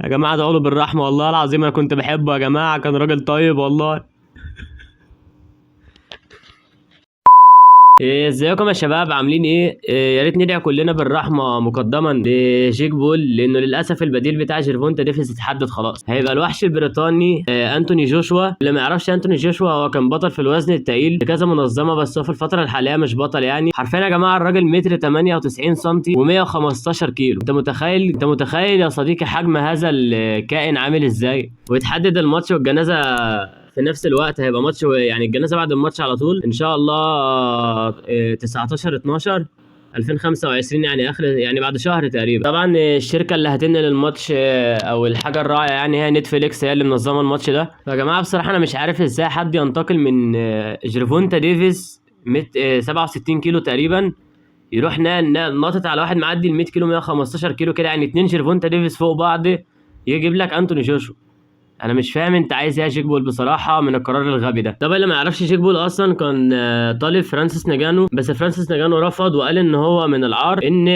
يا جماعه ادعوا له بالرحمه، والله العظيم انا كنت بحبه يا جماعه، كان راجل طيب والله. ازيكم يا شباب، عاملين ايه؟ يا ريت ندعي كلنا بالرحمه مقدما لجيك بول، لانه للاسف البديل بتاع جيرفونتا ديفيس اتحدد خلاص. هيبقى الوحش البريطاني انتوني جوشوا. اللي ما يعرفش انتوني جوشوا، هو كان بطل في الوزن الثقيل لكذا منظمه، بس هو في الفتره الحاليه مش بطل. يعني حرفيا يا جماعه الراجل متر 98 سم و115 كيلو. انت متخيل يا صديقي حجم هذا الكائن عامل ازاي؟ ويتحدد الماتش والجنازه في نفس الوقت. هيبقى ماتش، يعني الجنازه بعد الماتش على طول ان شاء الله. 19 12 2025، يعني اخر، يعني بعد شهر تقريبا. طبعا الشركه اللي هتنقل الماتش او الحاجه الراعيه يعني هي نتفليكس، هي اللي منظمه الماتش ده. فيا جماعه بصراحه انا مش عارف ازاي حد ينتقل من جيرفونتا ديفيس 67 كيلو تقريبا، يروح ناطط على واحد معدي ال 100 كيلو 115 كيلو كده، يعني اتنين جيرفونتا ديفيس فوق بعض، يجيب لك انتوني جوشوا. انا مش فاهم انت عايز ايه يا جيك بول بصراحه من القرار الغبي ده. طبعا اللي ما يعرفش، جيك بول اصلا كان طالب فرانسيس نجانو، بس فرانسيس نجانو رفض وقال ان هو من العار ان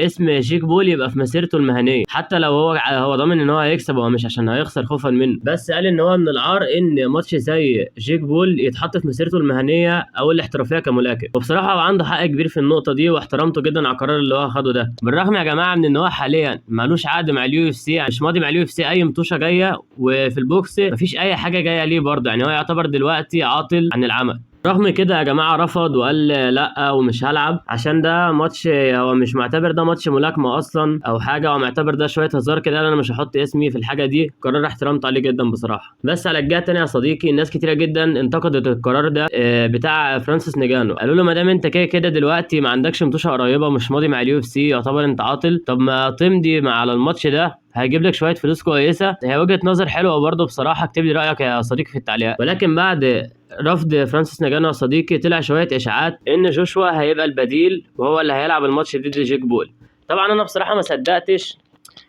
اسم جيك بول يبقى في مسيرته المهنيه، حتى لو هو ضامن ان هو هيكسب، هو مش عشان هيخسر خوفا منه، بس قال ان هو من العار ان ماتش زي جيك بول يتحط في مسيرته المهنيه او الاحترافيه كملاكم. وبصراحه هو عنده حق كبير في النقطه دي، واحترمته جدا على القرار اللي هو خده ده. بالرغم يا جماعه من ان هو حاليا مالوش عقد مع اليو اف سي، يعني مش ماضي مع اليو اف سي اي مطوشه جايه، وفي البوكس مفيش اي حاجه جايه ليه برضه، يعني هو يعتبر دلوقتي عاطل عن العمل. رغم كده يا جماعه رفض وقال لا ومش هلعب عشان ده ماتش، هو مش معتبر ده ماتش ملاكمه اصلا او حاجه، هو معتبر ده شويه هزار كده، انا مش هحط اسمي في الحاجه دي. قرار احترمت عليه جدا بصراحه. بس على الجهه التانيه يا صديقي، الناس كتيره جدا انتقدت القرار ده بتاع فرانسيس نجانو. قالوا له ما دام انت كده كده دلوقتي ما عندكش مطوشه قريبه، مش ماضي مع اليو اف سي، يعتبر انت عاطل، طب ما تمضي على الماتش ده، هيجيب لك شويه فلوس كويسه. هي وجهه نظر حلوه برضه بصراحه، اكتب لي رايك يا صديقي في التعليقات. ولكن بعد رفض فرانسيس نجانو يا صديقي، طلع شويه اشاعات ان جوشوا هيبقى البديل وهو اللي هيلعب الماتش ضد جيك بول. طبعا انا بصراحه ما صدقتش،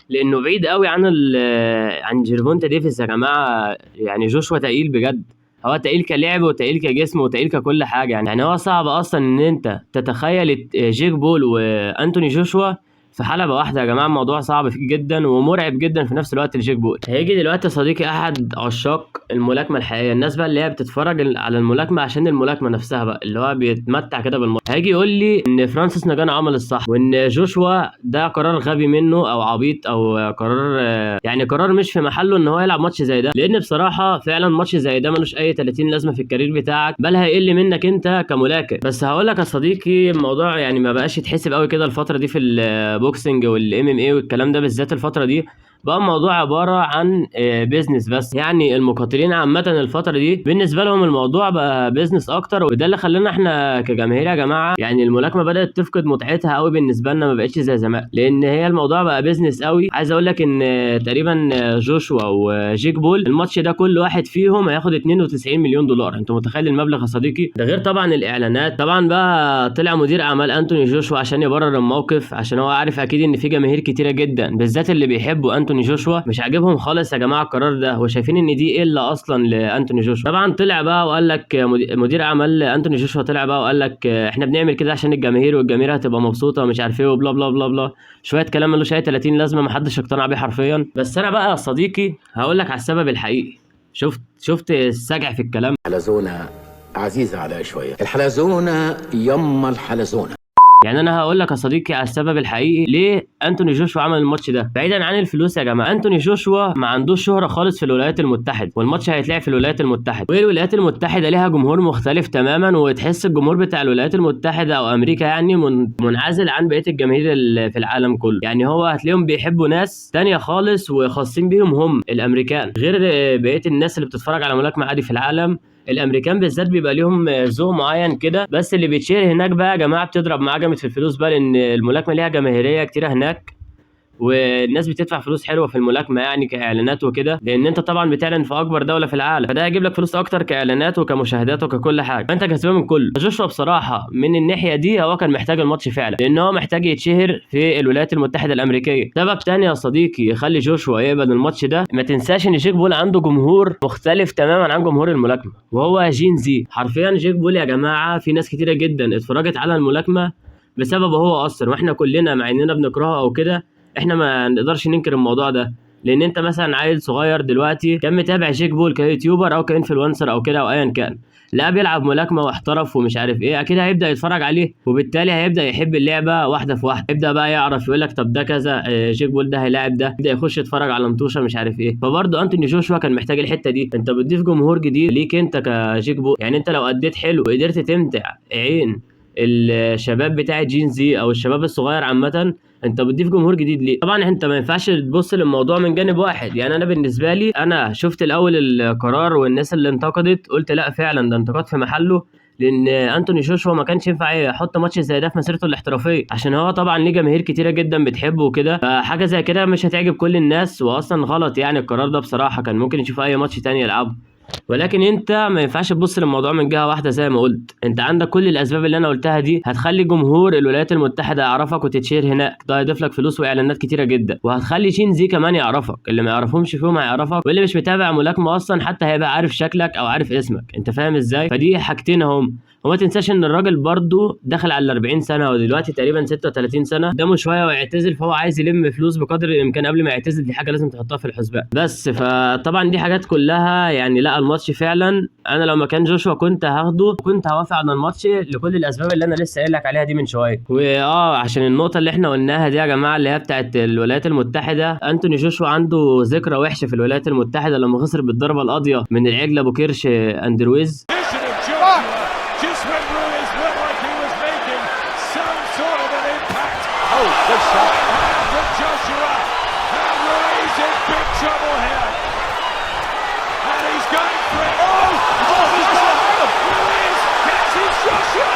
لانه بعيد قوي عن جيرفونتا ديفيس يا جماعه. يعني جوشوا تقيل بجد، هو تقيل كلعب وتقيل كجسم وتقيل ككل حاجه. يعني هو صعب اصلا ان انت تتخيل جيك بول وانتوني جوشوا في حلبة واحدة يا جماعة. الموضوع صعب جدا ومرعب جدا في نفس الوقت لجيك بول. هيجي دلوقتي يا صديقي أحد عشاق الملاكمة الحقيقية، الناس بقى اللي هي بتتفرج على الملاكمة عشان الملاكمة نفسها بقى، اللي هو بيتمتع كده بالماتش، هيجي يقول لي إن فرانسيس نجانو عمل الصح، وإن جوشوا ده قرار غبي منه أو عبيط أو قرار، يعني قرار مش في محله إن هو يلعب ماتش زي ده. لأن بصراحة فعلا ماتش زي ده ملوش أي 30 لازمة في الكارير بتاعك، بل هيقل منك أنت كملاكم. بس هقول لك يا صديقي، الموضوع يعني ما بقاش يتحسب قوي كده الفترة دي في البوكسنج والام ام اي والكلام ده، بالذات الفتره دي بقى الموضوع عباره عن بيزنس بس. يعني المقاتلين عامه الفتره دي بالنسبه لهم الموضوع بقى بيزنس اكتر، وده اللي خلانا احنا كجماهير يا جماعه، يعني الملاكمه بدات تفقد متعتها قوي بالنسبه لنا، ما بقتش زي زمان، لان هي الموضوع بقى بيزنس قوي. عايز اقول لك ان تقريبا جوشوا وجيك بول الماتش ده كل واحد فيهم هياخد 92 مليون دولار. انت متخيل المبلغ يا صديقي؟ ده غير طبعا الاعلانات. طبعا بقى طلع مدير اعمال انتوني جوشوا عشان يبرر الموقف، عشان هو عارف اكيد ان في جماهير كتيره جدا بالذات اللي بيحبوا انتوني جوشوا مش عاجبهم خالص يا جماعه القرار ده، وشايفين ان دي قله اصلا لانتوني جوشوا. طبعا طلع بقى وقال لك مدير اعمال انتوني جوشوا طلع بقى وقال لك احنا بنعمل كده عشان الجماهير، والجماهير هتبقى مبسوطه ومش عارف ايه وبلا بلا بلا بلا، شويه كلام ملوش اي 30 لازمه، محدش اقتنع بيه حرفيا. بس انا بقى يا صديقي هقول لك على السبب الحقيقي. شفت السجع في الكلام. حلزونة عزيزة على شوية، الحلزونة يما الحلزونة. يعني انا هقول لك يا صديقي على السبب الحقيقي ليه انتوني جوشوا عمل الماتش ده. بعيدا عن الفلوس يا جماعه، انتوني جوشوا ما عندوش شهره خالص في الولايات المتحده، والماتش هيتلعب في الولايات المتحده، والولايات المتحده ليها جمهور مختلف تماما، وتحس الجمهور بتاع الولايات المتحده او امريكا يعني منعزل عن بقيه الجماهير في العالم كله. يعني هو هتلاقيهم بيحبوا ناس تانية خالص وخاصين بيهم هم الامريكان، غير بقيه الناس اللي بتتفرج على ملاكمه عادي في العالم. الامريكان بالذات بيبقى ليهم ذوق معين كده، بس اللي بيتشير هناك بقى يا جماعه بتضرب معاه جامد في الفلوس بقى، لان الملاكمه ليها جماهيريه كتيره هناك، والناس بتدفع فلوس حلوه في الملاكمه يعني كاعلانات وكده، لان انت طبعا بتعلن في اكبر دوله في العالم، فده هيجيب لك فلوس اكتر كاعلانات وكمشاهدات وككل حاجه، فانت كسبان من كله. جوشوا بصراحه من الناحيه دي هو كان محتاج الماتش فعلا، لان هو محتاج يتشهر في الولايات المتحده الامريكيه. سبب تاني يا صديقي يخلي جوشوا يقبل الماتش ده، ما تنساش ان جيك بول عنده جمهور مختلف تماما عن جمهور الملاكمه، وهو جين زي. حرفيا جيك بول يا جماعه في ناس كتيره جدا اتفرجت على الملاكمه بسببه هو اصلا، واحنا كلنا مع اننا بنكرهه او كده احنا ما نقدرش ننكر الموضوع ده. لان انت مثلا عيل صغير دلوقتي كان متابع جيك بول كيوتيوبر او كانفلونسر او كده او ايا كان، لا بيلعب ملاكمه واحترف ومش عارف ايه، اكيد هيبدا يتفرج عليه وبالتالي هيبدا يحب اللعبه واحده في واحده، يبدا بقى يعرف يقول لك طب ده كذا، جيك بول ده هيلاعب ده، يبدا يخش يتفرج على مطوشه مش عارف ايه. فبرضه انتوني جوشوا كان محتاج الحته دي، انت بتضيف جمهور جديد ليك انت كجيك بول. يعني انت لو اديت حلو وقدرت تمتع عين الشباب بتاع جين زي او الشباب الصغير عامه، انت بتضيف جمهور جديد ليه. طبعا انت ما ينفعش تبص للموضوع من جانب واحد. يعني انا بالنسبه لي انا شفت الاول القرار والناس اللي انتقدت قلت لا فعلا ده انتقاد في محله، لان انتوني جوشوا ما كانش ينفع يحط ماتش زي ده في مسيرته الاحترافيه، عشان هو طبعا ليه جماهير كتيره جدا بتحبه وكده، فحاجه زي كده مش هتعجب كل الناس، واصلا غلط يعني القرار ده بصراحه. كان ممكن يشوف اي ماتش تاني يلعبه. ولكن انت ما ينفعش تبص للموضوع من جهه واحده زي ما قلت. انت عندك كل الاسباب اللي انا قلتها دي هتخلي جمهور الولايات المتحده يعرفك وتتشير هناك، ده هيضيف لك فلوس واعلانات كتيره جدا، وهتخلي شين زي كمان يعرفك، اللي ما يعرفهمش فيهم هيعرفك، واللي مش متابع ملاكمه اصلا حتى هيبقى عارف شكلك او عارف اسمك. انت فاهم ازاي؟ فدي حاجتين اهم. وما تنساش ان الراجل برضو دخل على 40 سنه ودلوقتي تقريبا 36 سنه، قدامه شويه ويعتزل، فهو عايز يلم فلوس بقدر الامكان قبل ما يعتزل. دي حاجه لازم تحطها في الحسبان. بس فطبعا دي حاجات كلها يعني. لا الماتش فعلا انا لو مكان جوشوا كنت هاخده وكنت هوافق على الماتش لكل الاسباب اللي انا لسه قايل لك عليها دي من شويه. عشان النقطه اللي احنا قلناها دي يا جماعه اللي هي بتاعت الولايات المتحده، انتوني جوشوا عنده ذكرى وحشه في الولايات المتحده لما خسر بالضربه القاضيه من العجل ابو كرش اندرويز. Just when Ruiz looked like he was making some sort of an impact. Oh, good shot. From Joshua. And Ruiz in big trouble here. And he's going for it. Ruiz catches Joshua.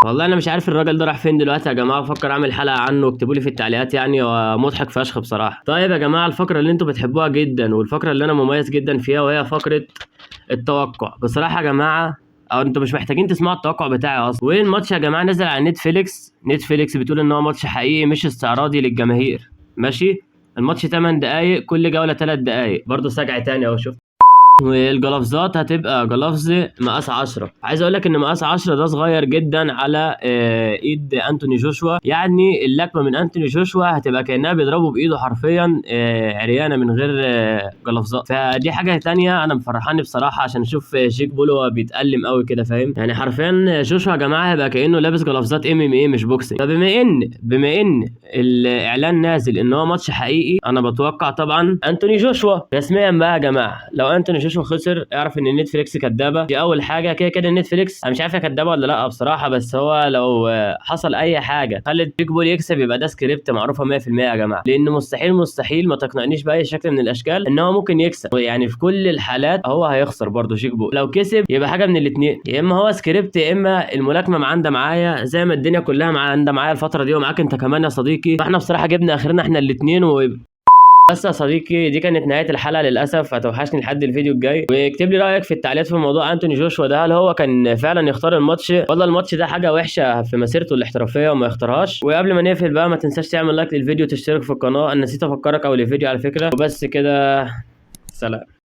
والله انا مش عارف الراجل ده راح فين دلوقتي يا جماعه، بفكر اعمل حلقه عنه، اكتبوا لي في التعليقات يعني، هو مضحك فشخ بصراحه. طيب يا جماعه الفقره اللي انتوا بتحبوها جدا والفقره اللي انا مميز جدا فيها وهي فقره التوقع. بصراحه يا جماعه او انتوا مش محتاجين تسمعوا التوقع بتاعي اصلا. والماتش يا جماعه نزل على نتفليكس بتقول ان هو ماتش حقيقي مش استعراضي للجماهير. ماشي، الماتش 8 دقايق، كل جوله 3 دقايق، برضه سجع تاني اهو شوف. والجلافزات هتبقى جلافز مقاس 10. عايز اقول لك ان مقاس 10 ده صغير جدا على ايد انتوني جوشوا. يعني اللكمه من انتوني جوشوا هتبقى كانها بيضربه بايده حرفيا عريانه من غير جلافزات. فدي حاجه تانية انا مفرحاني بصراحه عشان اشوف جيك بول هو بيتألم قوي كده، فاهم يعني؟ حرفيا جوشوا يا جماعه هيبقى كانه لابس جلافزات MMA مش بوكسنج. فبما ان الاعلان نازل ان هو ماتش حقيقي، انا بتوقع طبعا انتوني جوشوا رسميا بقى يا جماعه. لو انتوني جوشوا خسر اعرف ان نتفليكس كدابه، دي اول حاجه. كده نتفليكس انا مش عارف هي كدابه ولا لا بصراحه، بس هو لو حصل اي حاجه خلت جيك بول يكسب يبقى ده سكريبت معروفه 100% يا جماعه. لان مستحيل ما تقنعنيش باي شكل من الاشكال ان هو ممكن يكسب. يعني في كل الحالات هو هيخسر برضه جيك بول. لو كسب يبقى حاجه من الاثنين، يا اما هو سكريبت يا اما الملاكمه معانده معايا زي ما الدنيا كلها معانده معايا الفتره دي ومعاك انت كمان يا صديقي. فاحنا بصراحه جبنا اخرنا احنا الاثنين بس يا صديقي دي كانت نهايه الحلقه للاسف. هتوحشني لحد الفيديو الجاي، واكتب لي رايك في التعليقات في موضوع انتوني جوشوا ده. هل هو كان فعلا يختار الماتش ولا الماتش ده حاجه وحشه في مسيرته الاحترافيه وما يختارهاش؟ وقبل ما نقفل بقى ما تنساش تعمل لايك للفيديو وتشترك في القناه. انا نسيت افكرك اول الفيديو على فكره. وبس كده، سلام.